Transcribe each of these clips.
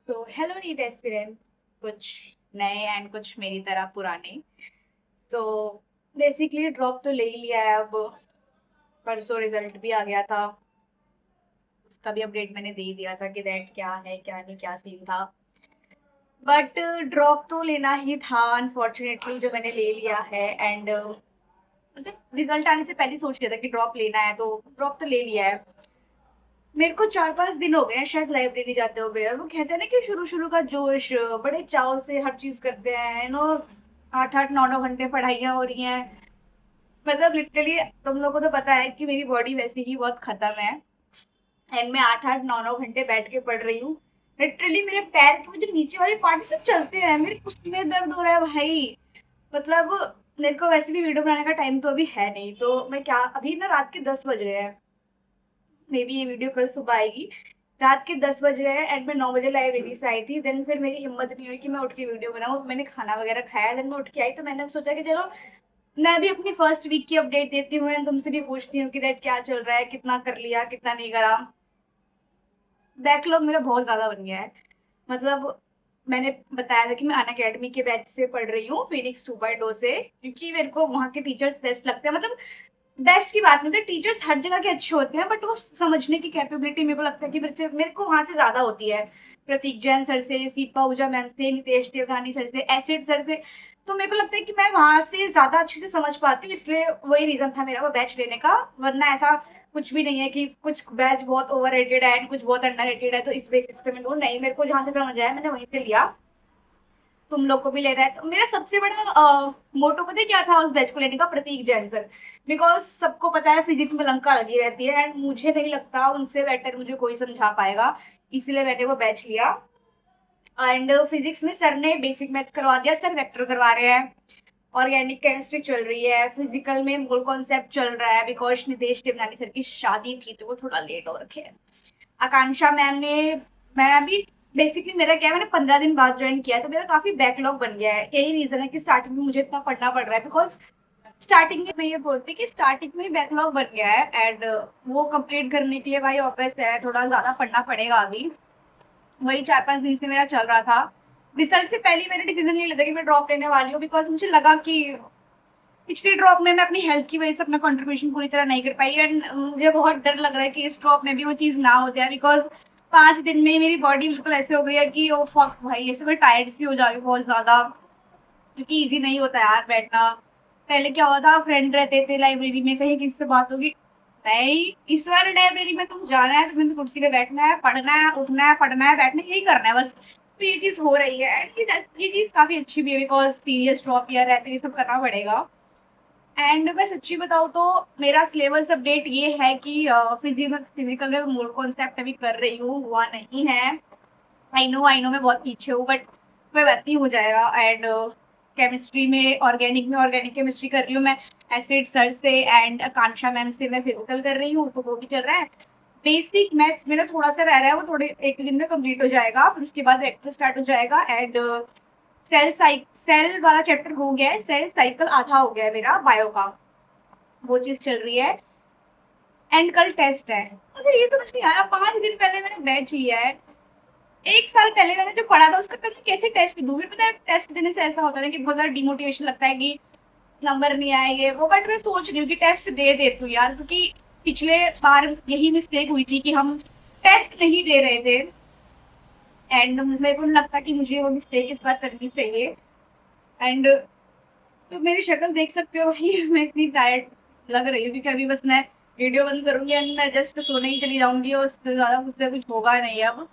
तो hello NEET aspirants, कुछ नए एंड कुछ मेरी तरह पुराने। तो बेसिकली ड्रॉप तो ले ही लिया है अब। परसों रिजल्ट भी आ गया था। उसका भी अपडेट मैंने दे ही दिया था कि दैट क्या है क्या नहीं क्या सीन था। बट ड्रॉप तो लेना ही था अनफॉर्चुनेटली, जो मैंने ले लिया है। एंड मतलब रिजल्ट आने से पहले ही सोच लिया था कि ड्रॉप लेना है, तो ड्रॉप तो ले लिया है। मेरे को 4-5 दिन हो गए हैं शायद लाइब्रेरी जाते हुए, और वो कहते हैं ना कि शुरू शुरू का जोश, बड़े चाव से हर चीज करते हैं, 8-8 9-9 घंटे पढ़ाइयाँ हो रही हैं। मतलब लिटरली तुम लोगों को तो पता है कि मेरी बॉडी वैसे ही बहुत खत्म है। एंड मैं 8-8 9-9 घंटे बैठ के पढ़ रही हूँ। लिटरली मेरे पैर के जो नीचे वाले पार्ट सब चलते हैं, मेरे उसमें दर्द हो रहा है भाई। मतलब मेरे को वैसे भी वीडियो बनाने का टाइम तो अभी है नहीं, तो मैं क्या, अभी ना रात के 10 बज रहे हैं। मे बी ये वीडियो कल सुबह आएगी। रात के 10 बज रहे हैं एंड मैं 9 बजे लाइब्रेरी से आई थी। देन फिर मेरी हिम्मत नहीं हुई कि मैं उठ के वीडियो बनाऊँ। मैंने खाना वगैरह खाया, देन मैं उठ के आई, तो मैंने सोचा कि चलो मैं भी अपनी फर्स्ट वीक की अपडेट देती हूँ एंड तुमसे भी पूछती हूँ कि दैट क्या चल रहा है, कितना कर लिया कितना नहीं करा। बैकलॉग मेरा बहुत ज्यादा बन गया है। मतलब मैंने बताया था कि मैं अन अकेडमी के बैच से पढ़ रही हूँ, फिनिक्स 2.0 से, क्योंकि मेरे को वहाँ के टीचर्स बेस्ट लगते हैं। मतलब बेस्ट की बात नहीं, तो टीचर्स हर जगह के अच्छे होते हैं, बट वो समझने की कैपेबिलिटी मेरे को लगता है कि मेरे को वहां से ज्यादा होती है। प्रतीक जैन सर से, सीपा आहूजा मैम से, नितेश देवगानी सर से, एसिड सर से। तो मेरे को लगता है कि मैं वहां से ज्यादा अच्छे से समझ पाती हूँ, इसलिए वही रीजन था मेरा वो बैच लेने का। वरना ऐसा कुछ भी नहीं है कि कुछ बैच बहुत ओवर रेटेड है एंड कुछ बहुत अंडर रेटेड है, तो इस बेसिस पे मैं लूँ नहीं। मेरे को जहाँ से समझ आया मैंने वहीं से लिया। तुम लोग को भी लेना है तो मेरा सबसे बड़ा मोटो पता है क्या था उस बैच को लेने का? प्रतीक जैन सर। बिकॉज सबको पता है फिजिक्स में लंका लगी रहती है एंड मुझे नहीं लगता उनसे बेटर मुझे कोई समझा पाएगा, इसलिए मैंने वो बैच लिया। एंड फिजिक्स में सर ने बेसिक मैथ करवा दिया, सर वेक्टर करवा रहे हैं। ऑर्गेनिक केमिस्ट्री चल रही है, फिजिकल में मूल कॉन्सेप्ट चल रहा है, बिकॉज नितेश देवनानी सर की शादी थी तो वो थोड़ा लेट हो रखे हैं। आकांक्षा मैम ने, मैं अभी बेसिकली मेरा क्या है, मैंने 15 दिन बाद ज्वाइन किया है, तो मेरा काफी बैकलॉग बन गया है। यही रीजन है कि स्टार्टिंग में मुझे इतना पढ़ना पड़ रहा है, बिकॉज स्टार्टिंग में मैं ये बोलती कि स्टार्टिंग में बैकलॉग बन गया है एंड वो कंप्लीट करने के लिए भाई ऑब्वियस है थोड़ा ज्यादा पढ़ना पड़ेगा अभी। वही 4-5 दिन से मेरा चल रहा था। रिजल्ट से पहले मैंने डिसीजन नहीं लिया कि मैं ड्रॉप लेने वाली हूँ, बिकॉज मुझे लगा कि पिछली ड्रॉप में मैं अपनी हेल्थ की वजह से अपना कंट्रीब्यूशन पूरी तरह नहीं कर पाई एंड मुझे बहुत डर लग रहा है कि इस ड्रॉप में भी वो चीज ना हो जाए, बिकॉज 5 दिन में ही मेरी बॉडी बिल्कुल ऐसे हो गई है कि ओ फक भाई, ऐसे मैं टायर्ड सी हो जा रही हूँ बहुत ज्यादा। क्योंकि इजी नहीं होता यार बैठना। पहले क्या हुआ था, फ्रेंड रहते थे लाइब्रेरी में, कहीं किसी से बात होगी, नहीं इस बार लाइब्रेरी में तुम जाना है, तुम्हें तो कुर्सी पे बैठना है, पढ़ना है, उठना है, पढ़ना है, बैठना है, यही करना है बस। तो ये चीज हो रही है एंड ये चीज काफी अच्छी भी है, बिकॉज सीरियस ड्रॉप ईयर है तो ये सब करना पड़ेगा। एंड मैं सच्ची बताऊँ तो मेरा सिलेबस अपडेट ये है कि फिजिकल में मूल कॉन्सेप्ट अभी कर रही हूँ, हुआ नहीं है। आई नो मैं बहुत पीछे हूँ, बट कोई बात नहीं, हो जाएगा। एंड केमिस्ट्री में, ऑर्गेनिक केमिस्ट्री कर रही हूँ मैं एसिड सर से, एंड आकांक्षा मैम से मैं फिजिकल कर रही हूँ, तो वो भी चल रहा है। बेसिक मैथ्स मेरा थोड़ा सा रह रहा है, वो थोड़े एक दिन में कंप्लीट हो जाएगा, फिर उसके बाद वेक्टर स्टार्ट हो जाएगा। एंड सेल वाला चैप्टर हो गया है, सेल साइकिल आधा हो गया है मेरा बायो का, वो चीज चल रही है। एंड कल टेस्ट है। मुझे ये समझ नहीं आ रहा, 5 दिन पहले मैंने बैच लिया है, 1 साल पहले मैंने जो पढ़ा था उसका कल मैं कैसे टेस्ट दूं? फिर पता है टेस्ट देने से ऐसा होता है कि बहुत ज्यादा डिमोटिवेशन लगता है कि नंबर नहीं आएंगे वो, बट मैं सोच रही हूँ कि टेस्ट दे देती हूँ यार, क्योंकि पिछले बार यही मिस्टेक हुई थी कि हम टेस्ट नहीं दे रहे थे। एंड मेरे को नहीं लगता कि मुझे वो मिस्टेक इस बार करनी चाहिए। एंड तो मेरी शक्ल देख सकते हो भाई, मैं इतनी टायर्ड लग रही हूँ, क्योंकि अभी बस मैं वीडियो बंद करूंगी एंड मैं जस्ट सोने ही चली जाऊंगी, और उससे ज्यादा मुझसे कुछ होगा नहीं अब,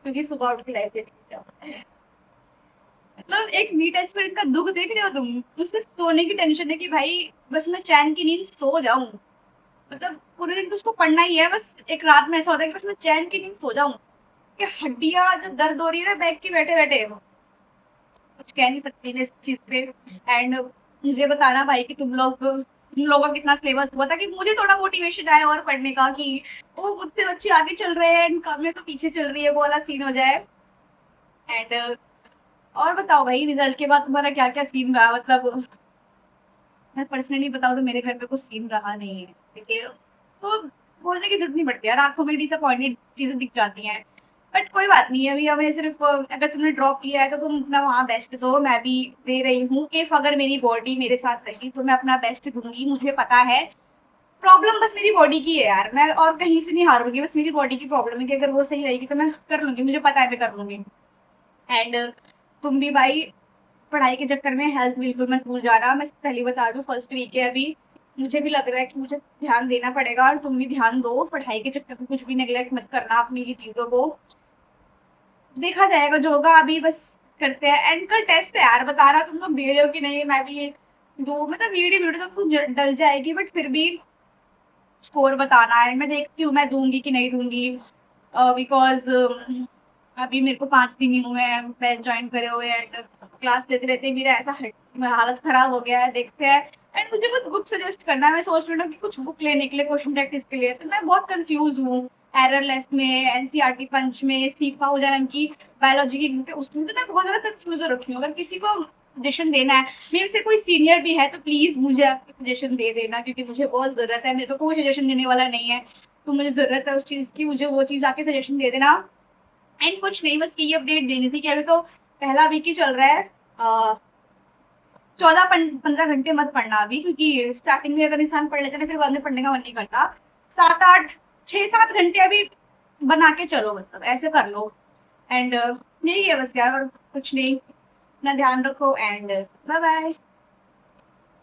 क्योंकि सुबह उठ के लाइब्रेरी जाऊँ। मतलब एक नीट एस्पिरेंट का दुख देख रहे हो तुम? उससे सोने की टेंशन है कि भाई बस मैं चैन की नींद सो जाऊं। मतलब पूरे दिन तो उसको पढ़ना ही है, बस एक रात में ऐसा होता है कि बस मैं चैन की नींद सो जाऊं। कि हड्डियां जो दर्द हो रही है ना बैठ के बैठे बैठे, कुछ कह नहीं सकती मैं इस चीज पे। एंड मुझे बताना भाई कि तुम लोगों का कितना सिलेबस हुआ, था कि मुझे थोड़ा मोटिवेशन आए और पढ़ने का, कि वो मुझसे बच्चे आगे चल रहे हैं एंड मैं तो पीछे चल रही है, वो वाला सीन हो जाए। एंड और बताओ भाई, रिजल्ट के बाद तुम्हारा क्या क्या सीन रहा? मतलब मैं पर्सनली बताऊँ तो मेरे घर पे कुछ सीन रहा नहीं है, ठीक है? तो बोलने की जरूरत नहीं पड़ती यार, आंखों में डिसअपॉइंटेड चीजें दिख जाती हैं। बट कोई बात नहीं है, अभी हमें सिर्फ अगर तुमने ड्रॉप लिया है तो तुम अपना वहाँ बेस्ट दो, मैं भी दे रही हूँ। इफ अगर मेरी बॉडी मेरे साथ रही तो मैं अपना बेस्ट दूंगी, मुझे पता है। प्रॉब्लम बस मेरी बॉडी की है यार, मैं और कहीं से नहीं हारूंगी, बस मेरी बॉडी की प्रॉब्लम है कि अगर वो सही रहेगी तो मैं कर लूंगी, मुझे पता है मैं कर लूंगी। एंड तुम भी भाई पढ़ाई के चक्कर में हेल्थ बिल्कुल मत भूल जाना, मैं पहले बता दूं फर्स्ट वीक है अभी, मुझे भी लग रहा है कि मुझे ध्यान देना पड़ेगा, और तुम भी ध्यान दो पढ़ाई के चक्कर में, कुछ भी नेग्लेक्ट मत करना अपनी ये चीजों को। देखा जाएगा जो होगा, अभी बस करते हैं। एंड कल टेस्ट है यार, बता रहा तुम लोग दे रहे हो कि नहीं, मैं भी दो मतलब वीडियो वीडियो तो कुछ डल जाएगी, बट फिर भी स्कोर बताना है, मैं देखती हूँ मैं दूंगी कि नहीं दूंगी। बिकॉज अभी मेरे को 5 दिन ही हुए हैं बैच ज्वाइन करे हुए, एंड क्लास लेते लेते मेरा ऐसा हालत खराब हो गया है, देखते हैं। एंड मुझे कुछ बुक सजेस्ट करना है, मैं सोच रही हूँ कि कुछ बुक लेने के लिए क्वेश्चन प्रैक्टिस के लिए, तो मैं बहुत कंफ्यूज हूँ। एररलेस में, एनसीईआरटी पंच में, सीफा हो जाए की बायोलॉजी की, उसमें तो मैं बहुत ज्यादा कंफ्यूज हो रखी हूँ। अगर किसी को सजेशन देना है, मेरे से कोई सीनियर भी है तो प्लीज मुझे आप सजेशन दे देना, क्योंकि मुझे बहुत जरूरत है, मेरे को कोई सजेशन देने वाला नहीं है, तो मुझे जरूरत है उस चीज की, मुझे वो चीज आके सजेशन दे देना। एंड कुछ नहीं, बस यही अपडेट देनी थी कि अभी तो पहला वीक ही चल रहा है। 14-15 घंटे मत पढ़ना अभी, क्योंकि स्टार्टिंग में अगर इंसान पढ़ लेता है फिर बाद में पढ़ने का मन नहीं करता। 7-8 6-7 घंटे अभी बना के चलो, मतलब ऐसे कर लो। एंड यही है बस यार, और कुछ नहीं। अपना ध्यान रखो, एंड बाय बाय।